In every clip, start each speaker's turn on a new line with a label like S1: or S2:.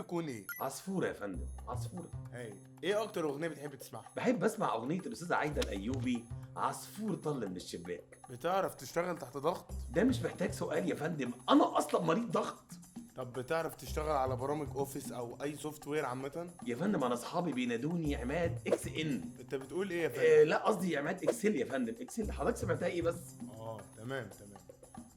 S1: تكون ايه؟
S2: عصفورة يا فندم، عصفورة.
S1: هاي ايه اكتر اغنيه بتحب تسمعها؟
S2: بحب اسمع اغنية الاستاذة عايدة الايوبي، عصفور طل من الشباك.
S1: بتعرف تشتغل تحت ضغط؟
S2: ده مش محتاج سؤال يا فندم، انا اصلا مريض ضغط.
S1: طب بتعرف تشتغل على برامج اوفيس او اي سوفت وير عامه؟
S2: يا فندم انا اصحابي بينادوني عماد اكس ان.
S1: انت بتقول ايه يا فندم؟
S2: لا قصدي عماد اكسل يا فندم، اكسل. حضرتك سمعتها ايه بس؟
S1: تمام.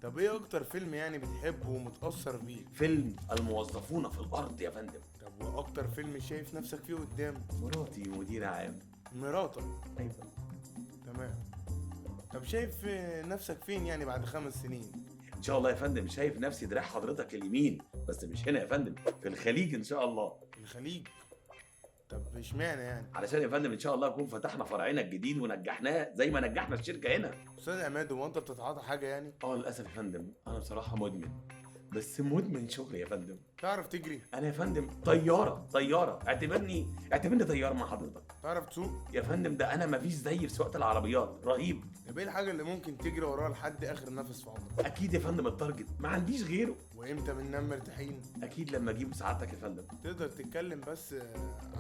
S1: طب ايه اكتر فيلم يعني بتحبه ومتاثر بيه؟
S2: فيلم الموظفون في الارض يا فندم.
S1: طب واكتر فيلم شايف نفسك فيه قدام؟
S2: مراتي مدير عام.
S1: مراتك.
S2: ايوه.
S1: تمام. طب شايف نفسك فين يعني بعد 5 سنين؟
S2: ان شاء الله يا فندم شايف نفسي دراع حضرتك اليمين، بس مش هنا يا فندم، في الخليج ان شاء الله.
S1: الخليج. طب اشمعنى يعني؟
S2: علشان يا فندم ان شاء الله نكون فتحنا فرعنا الجديد ونجحناه زي ما نجحنا الشركه هنا.
S1: استاذ عماد هو انت بتتعاطى حاجه يعني؟
S2: للاسف يا فندم انا بصراحه مدمن، بس مدمن شغل يا فندم.
S1: تعرف تجري؟
S2: انا يا فندم طياره، اعتبرني طيار مع حضرتك.
S1: تعرف تسوق؟
S2: يا فندم ده انا مفيش زي في سواقه العربيات، رهيب.
S1: طب ايه الحاجه اللي ممكن تجري وراها لحد اخر نفس في عمرك؟
S2: اكيد يا فندم التارجت، ما عنديش غيره.
S1: وامتى بننام مرتاحين؟
S2: اكيد لما اجيبه سعادتك يا فندم.
S1: تقدر تتكلم بس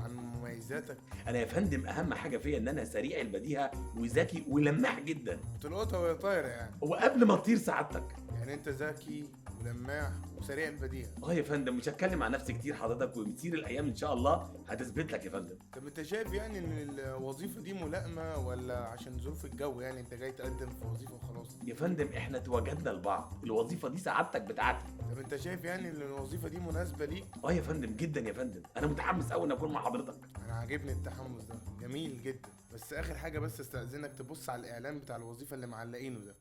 S1: عن مميزاتك؟
S2: انا يا فندم اهم حاجه فيا ان انا سريع البديهه وذكي ولماح جدا.
S1: بتلقطها وهي طايره يعني؟
S2: وقبل ما تطير سعادتك.
S1: يعني انت ذكي ولماح وسريع البديهه.
S2: يا فندم مش هتكلم عن نفسي كتير حضرتك، وبتصير الايام ان شاء الله هتثبت لك يا فندم.
S1: طب انت شايف يعني ان الوظيفه دي ملائمه ولا عشان ظروف الجو يعني انت جاي تقدم في وظيفه وخلاص؟
S2: يا فندم احنا تواجدنا لبعض، الوظيفه دي سعادتك بتاعتي.
S1: طب انت شايف يعني ان الوظيفه دي مناسبه ليك؟
S2: يا فندم جدا يا فندم، انا متحمس قوي ان اكون مع حضرتك.
S1: انا عاجبني التحمس ده، جميل جدا. بس اخر حاجه بس استاذنك تبص على الاعلان بتاع الوظيفه اللي معلقينه ده،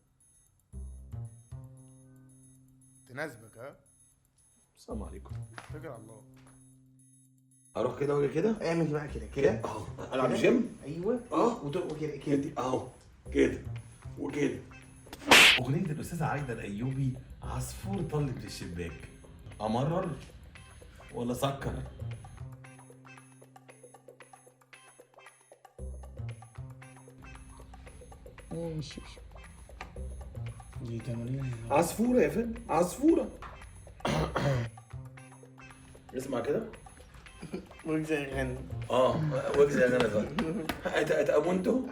S1: تناسبك ها؟
S2: السلام عليكم.
S1: اتكل على الله.
S2: اروح كده واجي كده.
S3: اعمل بقى كده
S2: العب جيم.
S3: ايوه. وكده
S2: كده كده وكده. اغنيه الاستاذه عايده الايوبي، عصفور طل من الشباك. امرر ولا سكر؟
S3: مش دي تمارين.
S2: عصفوره يا فندم، عصفوره. اسمع كده.
S3: وجزء غني.
S2: وجزء انا بقى. اتامنتوا.